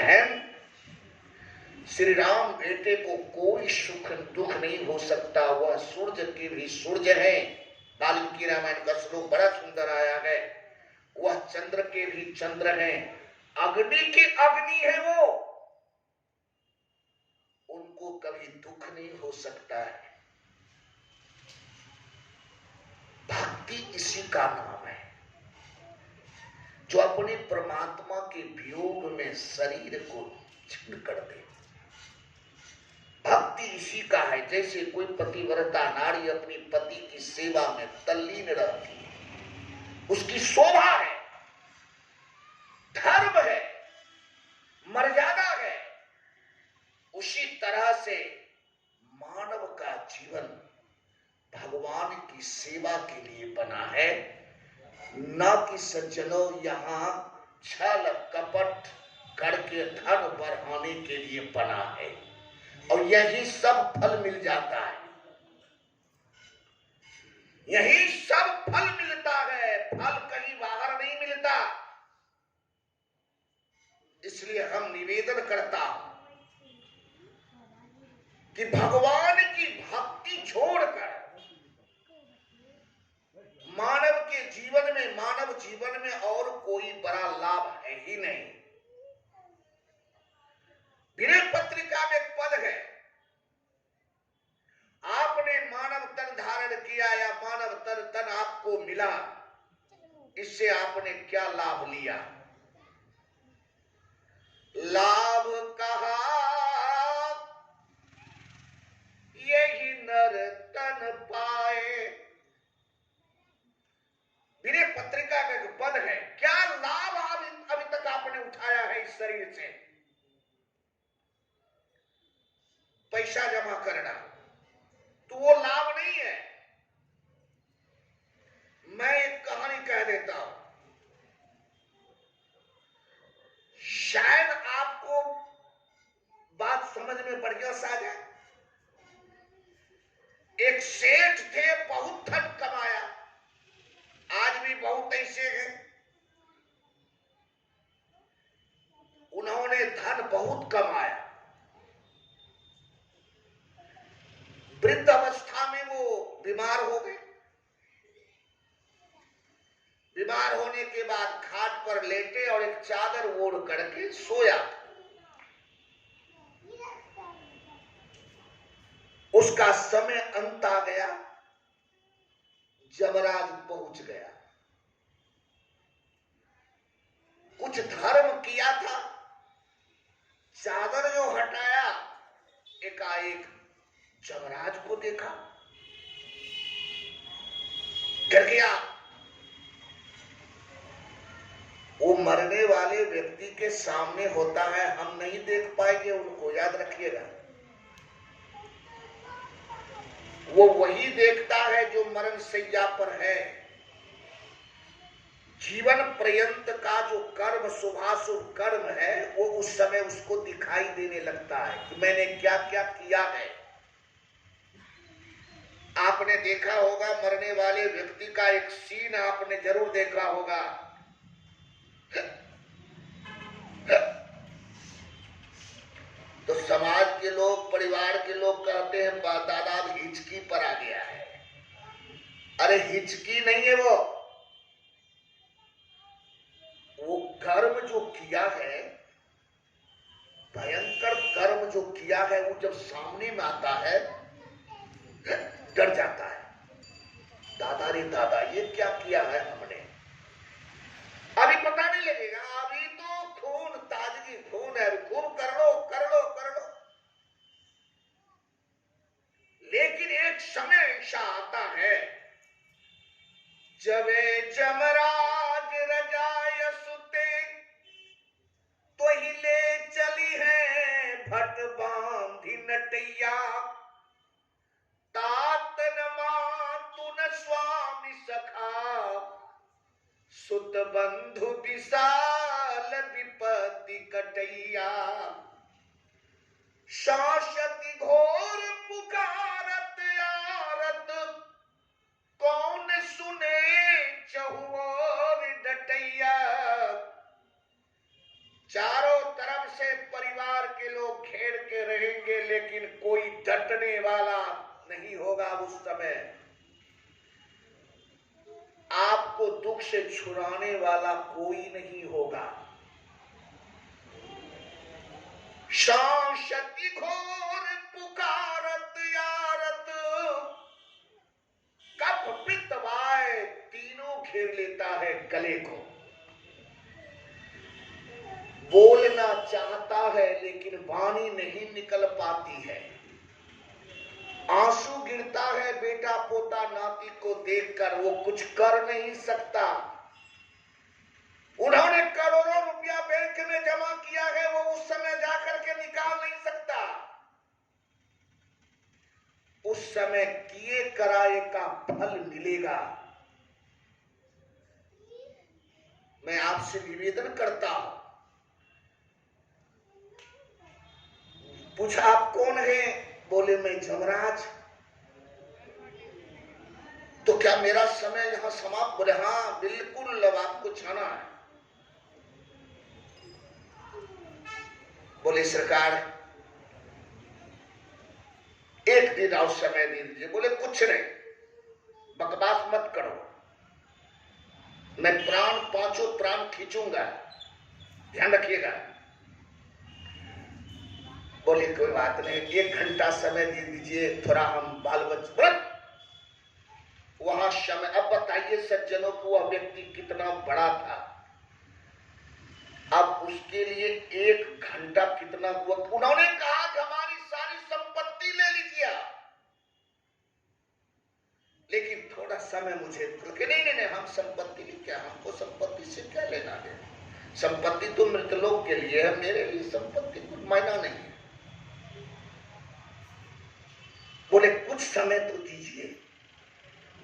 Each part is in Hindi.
बहन, श्री राम बेटे को कोई सुख दुख नहीं हो सकता। वह सूर्य के भी सूर्य है। वाल्मीकि रामायण का श्लोक बड़ा सुंदर आया है। वह चंद्र के भी चंद्र हैं, अग्नि की अग्नि है वो। उनको कभी दुख नहीं हो सकता है। भक्ति इसी का नाम है, जो अपने परमात्मा के वियोग में शरीर को छिन्न कर दे। भक्ति इसी का है। जैसे कोई पतिव्रता नारी अपनी पति की सेवा में तल्लीन रहती है, उसकी शोभा है, धर्म है, मर्यादा है। उसी तरह से मानव का जीवन भगवान की सेवा के लिए बना है, न कि सज्जनों यहां छल कपट करके धन बढ़ाने के लिए बना है। और यही सब फल मिल जाता है, यही सब फल मिलता है। फल कहीं बाहर नहीं मिलता। इसलिए हम निवेदन करता हूं कि भगवान की भक्ति छोड़कर मानव जीवन में और कोई बड़ा लाभ है ही नहीं। विनय पत्रिका में एक पद है, आपने मानव तन धारण किया या मानव तन आपको मिला, इससे आपने क्या लाभ लिया? लाभ कहा यही नर तन पाए। विनय पत्रिका का जो पद है, क्या लाभ अभी तक आपने उठाया है इस शरीर से? पैसा जमा करना तो वो लाभ नहीं है। मैं एक कहानी कह देता हूं, शायद आपको बात समझ में बढ़िया सा आ जाए। एक सेठ थे, बहुत धन कमाया, आज भी बहुत ऐसे हैं। उन्होंने धन बहुत कमाया, वृद्ध अवस्था में वो बीमार हो गए। बीमार होने के बाद खाट पर लेटे और एक चादर ओढ़ करके सोया। उसका समय अंत आ गया, जमराज पहुंच गया। कुछ धर्म किया था, चादर जो हटाया, एकाएक जमराज को देखा, डर गया। वो मरने वाले व्यक्ति के सामने होता है, हम नहीं देख पाएंगे उनको, याद रखिएगा। वो वही देखता है जो मरण शैया पर है। जीवन पर्यंत का जो कर्म, शुभाशुभ कर्म है, वो उस समय उसको दिखाई देने लगता है कि मैंने क्या क्या किया है। आपने देखा होगा मरने वाले व्यक्ति का एक सीन आपने जरूर देखा होगा। तो समाज के लोग, परिवार के लोग कहते हैं दादा हिचकी पर आ गया है। अरे हिचकी नहीं है, वो कर्म जो किया है, भयंकर कर्म जो किया है, वो जब सामने में आता है डर जाता है। दादा रे दादा, ये क्या किया है हमने? अभी पता नहीं लगेगा, अभी तो खून ताजगी खून है, खूब कर लो कर लो कर लो। लेकिन एक समय ऐसा आता है जब जमराज रजाय सुते, तो ही ले चली है भट बांधी नटैया। तातन मातुन स्वामी सखा, सुत बंधु विशाल विपत्ति कटैया। शाश्वती घोर पुकारत आरत, कौन सुने चहुओर डटैया। चारों तरफ से परिवार के लोग घेर के रहेंगे, लेकिन कोई डटने वाला नहीं होगा। उस समय आपको दुख से छुड़ाने वाला कोई नहीं होगा। शांति घोर पुकारत यारत, कफ पित्त वाय तीनों घेर लेता है गले को। बोलना चाहता है लेकिन वाणी नहीं निकल पाती है। आंसू गिरता है बेटा पोता नाती को देखकर, वो कुछ कर नहीं सकता। उन्होंने करोड़ों रुपया बैंक में जमा किया है, वो उस समय जाकर के निकाल नहीं सकता। उस समय किए कराए का फल मिलेगा। मैं आपसे निवेदन करता हूं, पूछा आप कौन है? बोले मैं जमराज। तो क्या मेरा समय यहां समाप्त? बोले हाँ बिल्कुल, अब आपको जाना है। बोले सरकार एक दिन और समय दे दीजिए। बोले कुछ नहीं, बकवास मत करो, मैं प्राण पांचों प्राण खींचूंगा, ध्यान रखिएगा। बोले कोई बात नहीं, 1 घंटा समय दे दीजिए, थोड़ा हम बाल बच्चे। वहां समय, अब बताइए सज्जनों को वह व्यक्ति कितना बड़ा था। अब उसके लिए 1 घंटा कितना हुआ। उन्होंने कहा कि हमारी सारी संपत्ति ले लीजिए, लेकिन थोड़ा समय मुझे। नहीं नहीं नहीं, हम संपत्ति की क्या, हमको संपत्ति से क्या लेना देना। संपत्ति तो मृतलोक के लिए है, मेरे लिए संपत्ति कुछ मायना नहीं है। बोले कुछ समय तो दीजिए।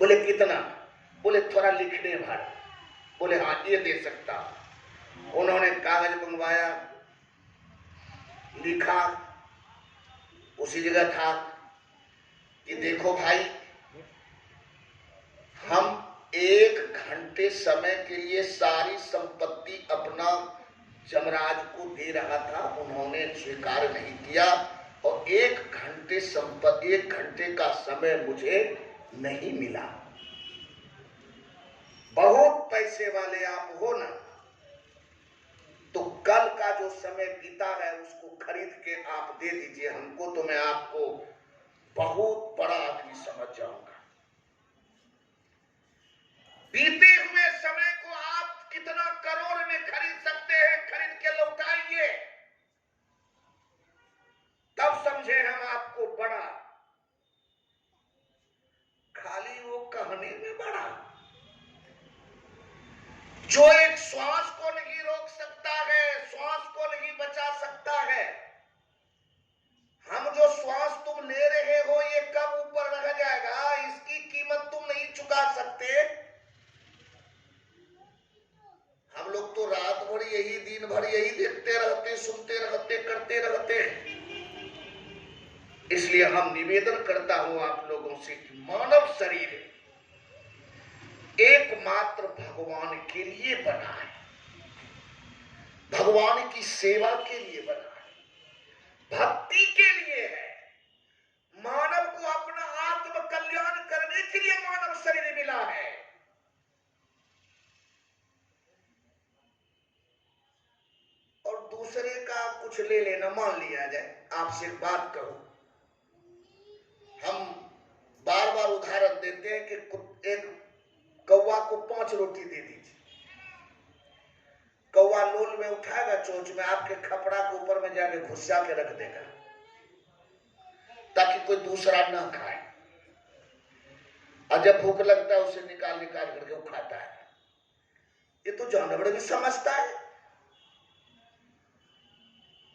बोले कितना? बोले थोड़ा लिखने भर। बोले हाँ ये दे सकता। उन्होंने कागज मंगवाया, लिखा, उसी जगह था कि देखो भाई, हम 1 घंटे समय के लिए सारी संपत्ति अपना जमराज को दे रहा था, उन्होंने स्वीकार नहीं किया, और 1 घंटे का समय मुझे नहीं मिला। बहुत पैसे वाले आप हो ना, तो कल का जो समय बीता है उसको खरीद के आप दे दीजिए हमको, तो मैं आपको बहुत बड़ा आदमी समझ जाऊंगा। बीते हुए समय को आप कितना करोड़ में खरीद सकते हैं, खरीद के लौटाइए, तब समझे हम आपको बड़ा। खाली वो कहने में बड़ा। जो एक श्वास को नहीं रोक सकता है, श्वास को नहीं बचा सकता है। हम जो श्वास तुम ले रहे हो ये कब ऊपर रह जाएगा, इसकी कीमत तुम नहीं चुका सकते। हम लोग तो रात भर यही, दिन भर यही देखते रहते, सुनते रहते, करते रहते हैं। इसलिए हम निवेदन करता हूं आप लोगों से कि मानव शरीर एकमात्र भगवान के लिए बना है, भगवान की सेवा के लिए बना है, भक्ति के लिए है। मानव को अपना आत्म कल्याण करने के लिए मानव शरीर मिला है। और दूसरे का कुछ ले लेना, मान लिया जाए, आपसे एक बात कहूं, हम बार बार उदाहरण देते हैं कि एक कौवा को 5 रोटी दे दीजिए, कौवा लोल में उठाएगा, चोंच में आपके खपड़ा के ऊपर में जाके घुसा के रख देगा ताकि कोई दूसरा ना खाए, और जब भूख लगता है उसे निकाल निकाल करके वो खाता है। ये तो जानवर भी समझता है,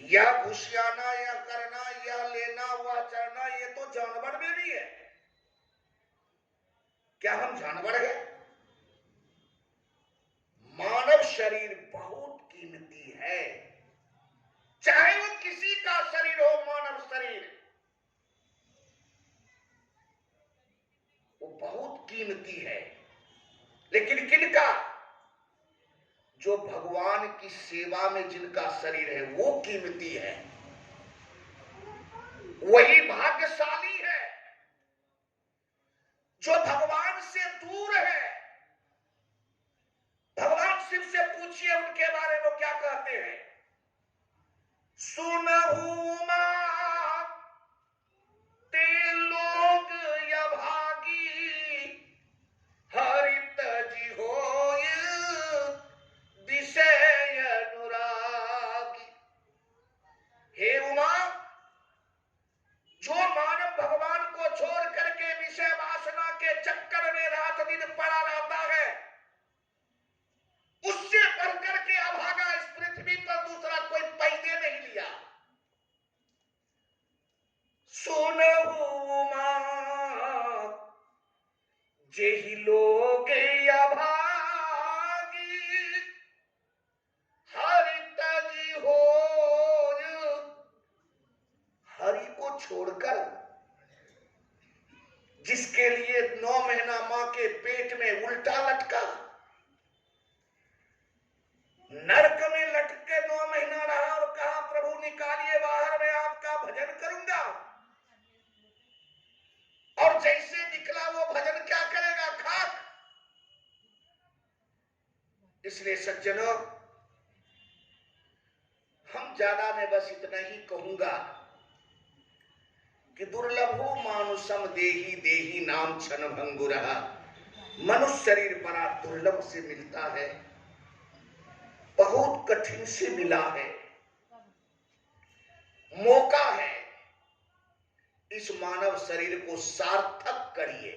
या घुसियाना, या करना, या लेना, वह चढ़ना, ये तो जानवर में भी है। क्या हम जानवर हैं? मानव शरीर बहुत कीमती है, चाहे वो किसी का शरीर हो। मानव शरीर वो बहुत कीमती है, लेकिन किनका? जो भगवान की सेवा में जिनका शरीर है वो कीमती है, वही भाग्यशाली है। जो भगवान से दूर है, भगवान शिव से पूछिए उनके बारे में वो क्या कहते हैं। सुनहु मां ते लोग या भागी, हरित जी होय विषय अनुरागी। हे उमा, जो मानव भगवान को छोड़ करके विषय वासना के चक्कर में रात दिन पड़ा रहता है, उससे बढ़कर के अभागा इस पृथ्वी पर दूसरा कोई पैदे नहीं लिया। सुनहु मां जेहि लोग अभागी, हरि तजी होय। हरि को छोड़कर, जिसके लिए 9 महीना मां के पेट में उल्टा लटका, नरक में लटक के 9 महीना रहा और कहा प्रभु निकालिए बाहर, मैं आपका भजन करूंगा। और जैसे निकला वो भजन क्या करेगा, खाक। इसलिए सज्जनों, हम ज्यादा में बस इतना ही कहूंगा कि दुर्लभो मानुषम देही देही नाम क्षण भंगुरहा। मनुष्य शरीर बड़ा दुर्लभ से मिलता है, बहुत कठिन से मिला है, मौका है। इस मानव शरीर को सार्थक करिए,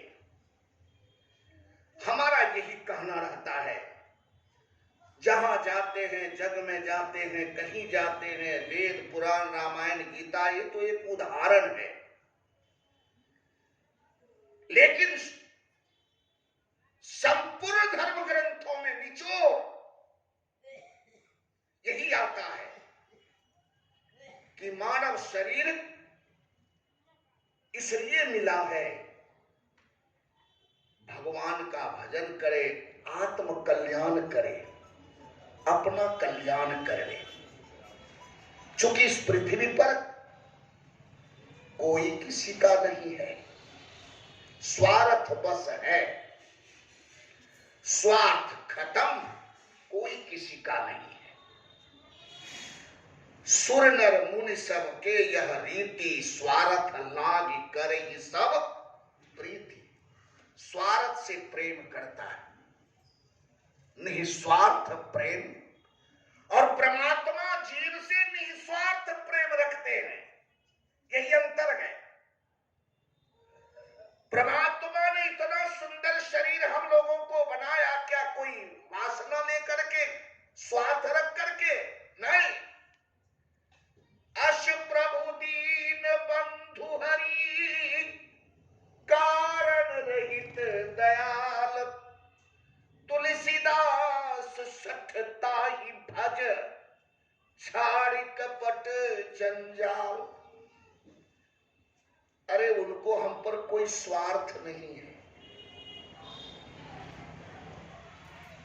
हमारा यही कहना रहता है। जहां जाते हैं, जग में जाते हैं, कहीं जाते हैं, वेद पुराण रामायण गीता ये तो एक उदाहरण है, लेकिन संपूर्ण धर्म ग्रंथों में निचोड़ यही आता है कि मानव शरीर इसलिए मिला है, भगवान का भजन करे, आत्म कल्याण करे, अपना कल्याण करे। चूंकि इस पृथ्वी पर कोई किसी का नहीं है, स्वार्थ बस है, स्वार्थ खत्म, कोई किसी का नहीं है। सुर नर मुनि सब के यह रीति, स्वार्थ लाग करे सब प्रीति। स्वार्थ से प्रेम करता है, निस्वार्थ प्रेम, और परमात्मा जीव से निस्वार्थ प्रेम रखते हैं, यही अंतर है। परमात्मा ने इतना सुंदर शरीर हम लोगों को बनाया, क्या कोई वासना लेकर के, स्वार्थ रख करके? नहीं। अश प्रभु दीन बंधु हरि, कारण रहित दयाल, तुलसीदास सठता ही भज, छाड़ कपट जंजाल। अरे उनको हम पर कोई स्वार्थ नहीं है।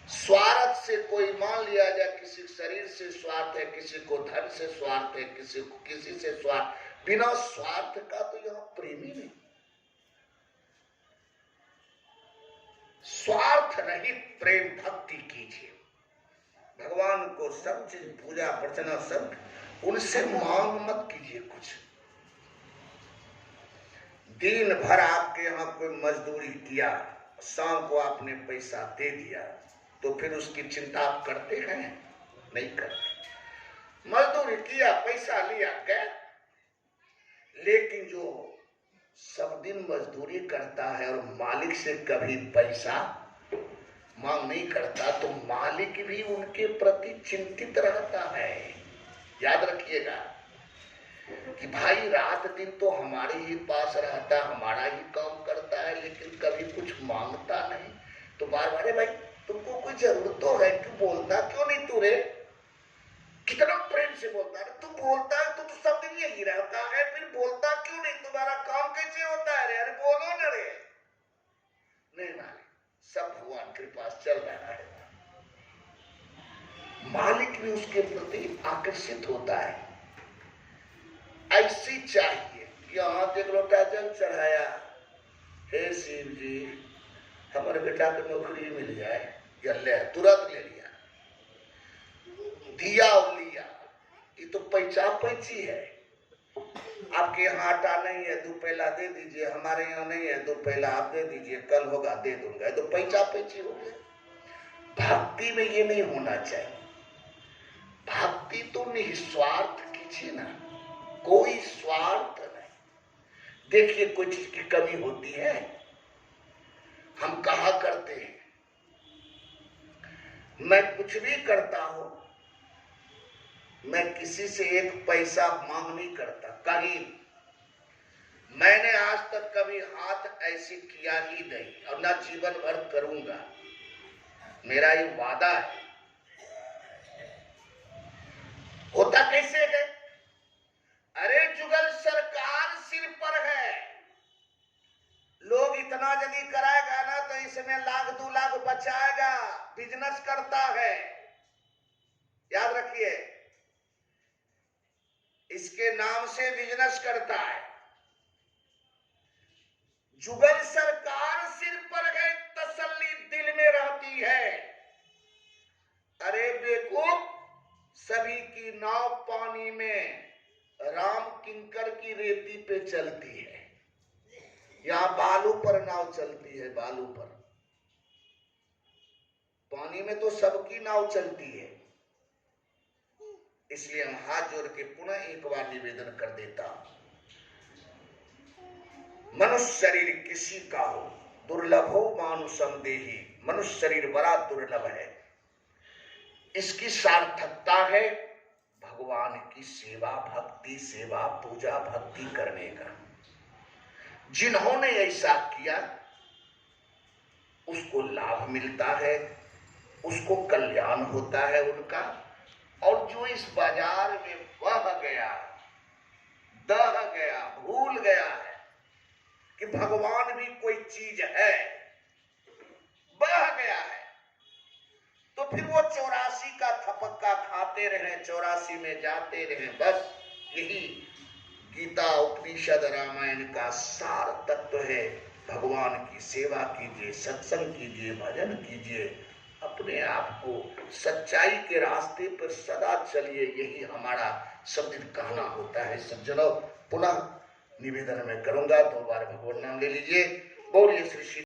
स्वार्थ से कोई, मान लिया जाए किसी शरीर से स्वार्थ है, किसी को धन से स्वार्थ है, किसी को किसी से स्वार्थ, बिना स्वार्थ का तो यहां प्रेम ही नहीं। स्वार्थ रहित प्रेम भक्ति कीजिए, भगवान को सब चीज पूजा अर्चना सब, उनसे मांग मत कीजिए कुछ। दिन भर आपके यहां कोई मजदूरी किया, शाम को आपने पैसा दे दिया, तो फिर उसकी चिंता आप करते हैं? नहीं करते। मजदूरी किया, पैसा लिया, गए। लेकिन जो सब दिन मजदूरी करता है और मालिक से कभी पैसा मांग नहीं करता, तो मालिक भी उनके प्रति चिंतित रहता है। याद रखिएगा कि भाई रात दिन तो हमारे ही पास रहता, हमारा ही काम करता है, लेकिन कभी कुछ मांगता नहीं। तो बार बार भाई तुमको कोई जरूरत तो है, क्यों बोलता क्यों नहीं तू रे? कितना प्रेम से बोलता है, तू बोलता है तो सब दिन यही रहता है, फिर बोलता क्यों नहीं? तुम्हारा काम कैसे होता है रे? अरे बोलो न रे। नहीं मालिक, सब भगवान के पास चल रहा है। मालिक भी उसके प्रति आकर्षित होता है। ऐसी चाहिए, यहाँ एक लोटा जल चढ़ाया, हे शिव जी हमारे बेटा को नौकरी मिल जाए, या ले तुरंत ले लिया, दिया और लिया। ये तो पैसा पैची है। आपके यहाँ आटा नहीं है, 2 पैला दे दीजिए, हमारे यहाँ नहीं है, 2 पैला आप दे दीजिए, कल होगा दे दूंगा, तो पैसा पैची हो गया। भक्ति में ये नहीं होना चाहिए। भक्ति तो निस्वार्थ कीजिए ना, कोई स्वार्थ नहीं। देखिए कोई चीज की कमी होती है, हम कहा करते हैं मैं कुछ भी करता हूं, मैं किसी से 1 पैसा मांग नहीं करता। कहीं मैंने आज तक कभी हाथ ऐसे किया ही नहीं और ना जीवन भर करूंगा, मेरा ये वादा है। होता कैसे है? अरे जुगल सरकार सिर पर है, लोग इतना यदि कराएगा ना तो इसमें 1 लाख 2 लाख बचाएगा, बिजनेस करता है। याद रखिए, इसके नाम से बिजनेस करता है। जुगल सरकार सिर पर है, तसल्ली दिल में रहती है। अरे बेवकूफ, सभी की नाव पानी में, राम किंकर की रेती पे चलती है। यहाँ बालू पर नाव चलती है, बालू पर। पानी में तो सबकी नाव चलती है। इसलिए हम हाथ जोड़ के पुनः एक बार निवेदन कर देता हूं, मनुष्य शरीर किसी का हो, दुर्लभ हो मानुषम देहि। मनुष्य शरीर बड़ा दुर्लभ है। इसकी सार्थकता है भगवान की सेवा, भक्ति सेवा, पूजा भक्ति करने का। जिन्होंने ऐसा किया उसको लाभ मिलता है, उसको कल्याण होता है उनका। और जो इस बाजार में बह गया, दह गया, भूल गया है कि भगवान भी कोई चीज है, बह गया है, तो फिर वो 84 का थपक्का खाते रहे, 84 में जाते रहे। बस यही गीता उपनिषद रामायण का सार तत्व है। भगवान की सेवा कीजिए, सत्संग कीजिए, भजन कीजिए, अपने आप को सच्चाई के रास्ते पर सदा चलिए। यही हमारा सब दिन कहना होता है। सज्जनों, पुनः निवेदन में करूंगा, 2 बार भगवान नाम ले लीजिए। बोलिए श्री